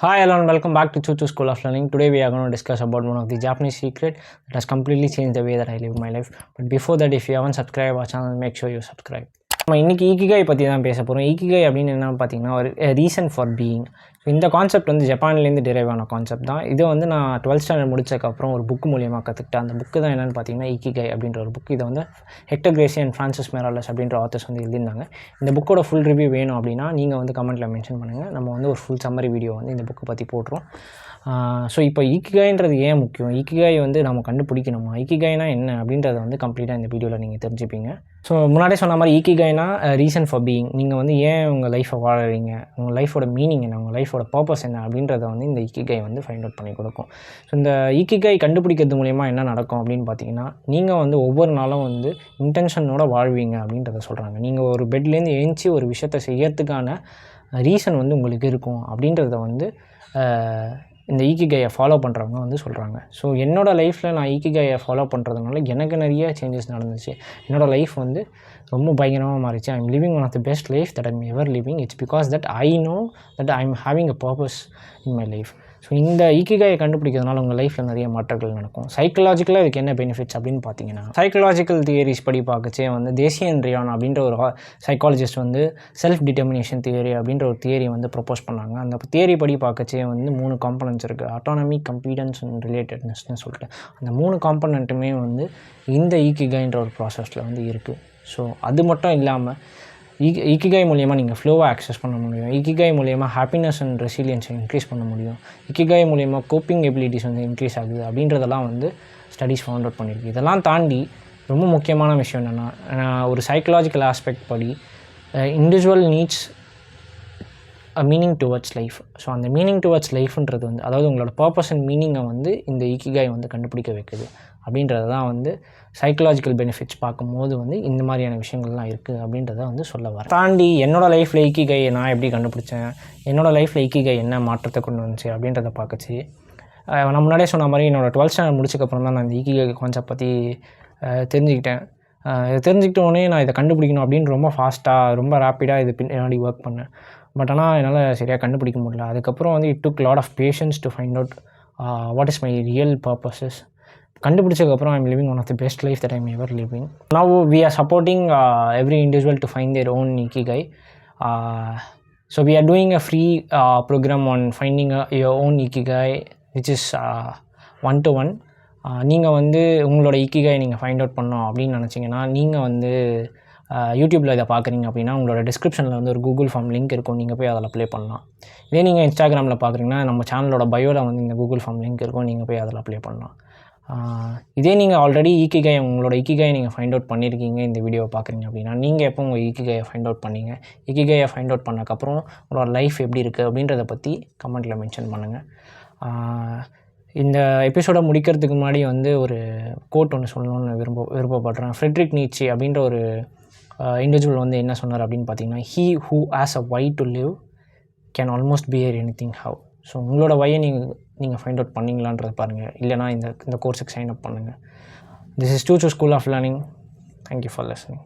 Hi hello and welcome back to Chuchu School of Learning. Today we are going to discuss about one of the Japanese secret that has completely changed the way that I live my life. But before that, if you haven't subscribed our channel, make sure you subscribe. நம்ம இன்றைக்கி ஈக்கிகாய் பற்றி தான் பேச போகிறோம். ஈக்கிகாய் அப்படின்னு என்ன பார்த்தீங்கன்னா ஒரு ரீசன் ஃபார் பீயிங். இந்த கான்செப்ட் வந்து ஜப்பான்லேருந்து டிரைவ் ஆன கான்செப்ட் தான். இது வந்து நான் 12th ஸ்டாண்டர்ட் முடிச்சதுக்கப்புறம் ஒரு புக்கு மூலியமாக கற்றுக்கிட்டேன். அந்த புக்கு தான் என்னென்னு பார்த்தீங்கன்னா ஈக்கிகாய் அப்படின்ற ஒரு புக். இதை வந்து ஹெக்டர் கிரேசி அண்ட் ஃப்ரான்சிஸ் மெராலஸ் அப்படின்ற ஆத்தர்ஸ் வந்து எழுதியிருந்தாங்க. இந்த புக்கோட ஃபுல் ரிவ்யூ வேணும் அப்படின்னா நீங்கள் வந்து கமெண்ட்டில் மென்ஷன் பண்ணுங்கள். நம்ம வந்து ஒரு ஃபுல் சம்மரி வீடியோ வந்து இந்த புக்கு பற்றி போட்டுரும். ஸோ இப்போ ஈக்கிகாய்ன்றது ஏன் முக்கியம், ஈக்கிகாய் வந்து நம்ம கண்டுபிடிக்கணுமா, ஈக்கிகாய்னா என்ன அப்படின்றத வந்து கம்ப்ளீட்டாக இந்த வீடியோவில் நீங்கள் தெரிஞ்சுப்பீங்க. ஸோ முன்னாடியே சொன்ன மாதிரி ஈக்கிகாய்னா ரீசன் ஃபார் பீயிங். நீங்கள் வந்து ஏன் உங்கள் லைஃப்பை வாழறீங்க, உங்கள் லைஃபோட மீனிங் என்ன, உங்கள் லைஃபோட பர்பஸ் என்ன அப்படின்றத வந்து இந்த ஈக்கிகாய் வந்து ஃபைண்ட் அவுட் பண்ணி கொடுக்கும். ஸோ இந்த ஈக்கிகாய் கண்டுபிடிக்கிறது மூலயமா என்ன நடக்கும் அப்படின்னு பார்த்தீங்கன்னா, நீங்கள் வந்து ஒவ்வொரு நாளும் வந்து இன்டென்ஷனோட வாழ்வீங்க அப்படின்றத சொல்கிறாங்க. நீங்கள் ஒரு பெட்லேருந்து எழுந்துச்சி ஒரு விஷயத்தை செய்யறதுக்கான ரீசன் வந்து உங்களுக்கு இருக்கும் அப்படின்றத வந்து இந்த ஈக்கிகாயை ஃபாலோ பண்ணுறவங்க வந்து சொல்கிறாங்க. ஸோ என்னோடய லைஃப்பில் நான் ஈக்கிகாயை ஃபாலோ பண்ணுறதுனால எனக்கு நிறைய சேஞ்சஸ் நடந்துச்சு. என்னோடய லைஃப் வந்து ரொம்ப பயங்கரமாக மாறிச்சு. I am living one of the best life that I'm ever living. It's because that I know that I am having a purpose in my life. So இந்த ஈக்கிகாயை கண்டுபிடிக்கிறதுனால உங்கள் லைஃப்பில் நிறைய மாற்றங்கள் நடக்கும். சைக்கலாஜிக்கலாக இதுக்கு என்ன பெனிஃபிட்ஸ் அப்படின்னு பார்த்தீங்கன்னா, சைக்கலாஜிக்கல் தியரிஸ் படி பார்க்கச்சே வந்து தேசியன் ரியான் அப்படின்ற ஒரு சைக்காலஜிஸ்ட் வந்து செல்ஃப் டிட்டர்மினேஷன் தியரி அப்படின்ற ஒரு தியரி வந்து ப்ரொப்போஸ் பண்ணாங்க. அந்த தியரி படி பார்க்கச்சே வந்து 3 காம்பனன்ட்ஸ் இருக்குது. ஆட்டானமி, கம்பீட்டன்ஸ் அண்ட் ரிலேட்டட்னஸ்னு சொல்லிட்டு அந்த 3 காம்பனண்ட்டுமே வந்து இந்த ஈக்கிகாய்ன்ற ஒரு ப்ராசஸில் வந்து இருக்குது. ஸோ அது மட்டும் இல்லாமல் ஈக்கிகாய் மூலியமாக நீங்கள் ஃப்ளோவை ஆக்சஸ் பண்ண முடியும். ஈக்கிகாய் மூலியமாக ஹாப்பினஸ் அண்ட் ரெசிலியன்ஸை இன்க்ரீஸ் பண்ண முடியும். ஈக்கிகாய் மூலியமாக கோப்பிங் எபிலிட்டிஸ் வந்து இன்க்ரீஸ் ஆகுது அப்படின்றதெல்லாம் வந்து ஸ்டடீஸ் ஃபவுண்ட் அவுட் பண்ணியிருக்கு. இதெல்லாம் தாண்டி ரொம்ப முக்கியமான விஷயம் என்னென்னா, ஒரு சைக்கலாஜிக்கல் ஆஸ்பெக்ட் படி individual needs a meaning towards life. So அந்த மீனிங் டுவர்ட்ஸ் லைஃப்ன்றது வந்து அதாவது உங்களோட பர்பஸ் அண்ட் மீனிங்கை வந்து இந்த ஈக்கிகாய் வந்து கண்டுபிடிக்க வைக்குது அப்படின்றது தான் வந்து சைக்கலாஜிக்கல் பெனிஃபிட்ஸ் பார்க்கும்போது வந்து இந்த மாதிரியான விஷயங்கள்லாம் இருக்குது அப்படின்றத வந்து சொல்ல வரேன். தாண்டி என்னோடய லைஃப்பில் ஈக்கிகாய் நான் எப்படி கண்டுபிடிச்சேன், என்னோடய லைஃப்பில் ஈக்கிகாய் என்ன மாற்றத்தை கொண்டு வந்துச்சு அப்படின்றத பார்க்கச்சு. நான் முன்னாடியே சொன்ன மாதிரி என்னோடய 12th ஸ்டாண்டர்ட் முடிச்சக்கப்புறம் தான் நான் இந்த ஈக்கிகாய் கான்செப்ட் பற்றி தெரிஞ்சுக்கிட்டேன். தெரிஞ்சுக்கிட்டோடனே நான் இதை கண்டுபிடிக்கணும் அப்படின்னு ரொம்ப ஃபாஸ்ட்டாக ரொம்ப ரேப்பிடாக இது பின்னாடி ஒர்க் பண்ணேன். பட் ஆனால் என்னால் சரியாக கண்டுபிடிக்க முடியல. அதுக்கப்புறம் வந்து it took lot of patience to find out what is my real purposes. கண்டுபிடிச்சதுக்கப்புறம் I'm living one of the best life that I'm ever living. Now we are supporting every individual to find their own ikigai. So we are doing a free programme on finding your own ikigai which is 1-to-1. நீங்கள் வந்து உங்களோட ஈக்கிகாய் நீங்கள் find out பண்ணோம் அப்படின்னு நினச்சிங்கன்னா, நீங்கள் வந்து யூடியூப்பில் இதை பார்க்குறீங்க அப்படின்னா உங்களோட டிஸ்கிரிப்ஷனில் வந்து ஒரு கூகுள் ஃபார்ம் லிங்க் இருக்கும். நீங்கள் போய் அதில் அப்ளை பண்ணலாம். இதே நீங்கள் இன்ஸ்டாகிராமில் பார்க்குறீங்கன்னா நம்ம சேனலோட பயோவில் வந்து இந்த கூகுள் ஃபார்ம் லிங்க் இருக்கும். நீங்கள் போய் அதில் அப்ளை பண்ணலாம். இதே நீங்கள் ஆல்ரெடி ஈக்கிகாய் உங்களோட ஈக்கிகாயை நீங்கள் ஃபைண்ட் அவுட் பண்ணியிருக்கீங்க, இந்த வீடியோவை பார்க்குறீங்க அப்படின்னா, நீங்கள் எப்போ உங்கள் ஈக்கிகாயை ஃபைண்ட் அவுட் பண்ணீங்க, ஈக்கிகாயை ஃபைண்ட் அவுட் பண்ணக்கப்புறம் உங்களோட லைஃப் எப்படி இருக்குது அப்படின்றத பற்றி கமெண்ட்டில் மென்ஷன் பண்ணுங்கள். இந்த எபிசோடை முடிக்கிறதுக்கு முன்னாடி வந்து ஒரு கோட் ஒன்று சொல்லணும்னு விருப்பப்படுறேன். ஃப்ரெட்ரிக் நீட்சே அப்படின்ற ஒரு இண்டிவிஜுவல் வந்து என்ன சொன்னார் அப்படின்னு பார்த்தீங்கன்னா, he who has a why to live can almost bear anything how. So உங்களோட வையை நீங்கள் ஃபைண்ட் அவுட் பண்ணிங்களான்றதை பாருங்கள். இல்லைனா இந்த கோர்ஸுக்கு சைன் அப் பண்ணுங்கள். This is Chuchu School of Learning. Thank you for listening.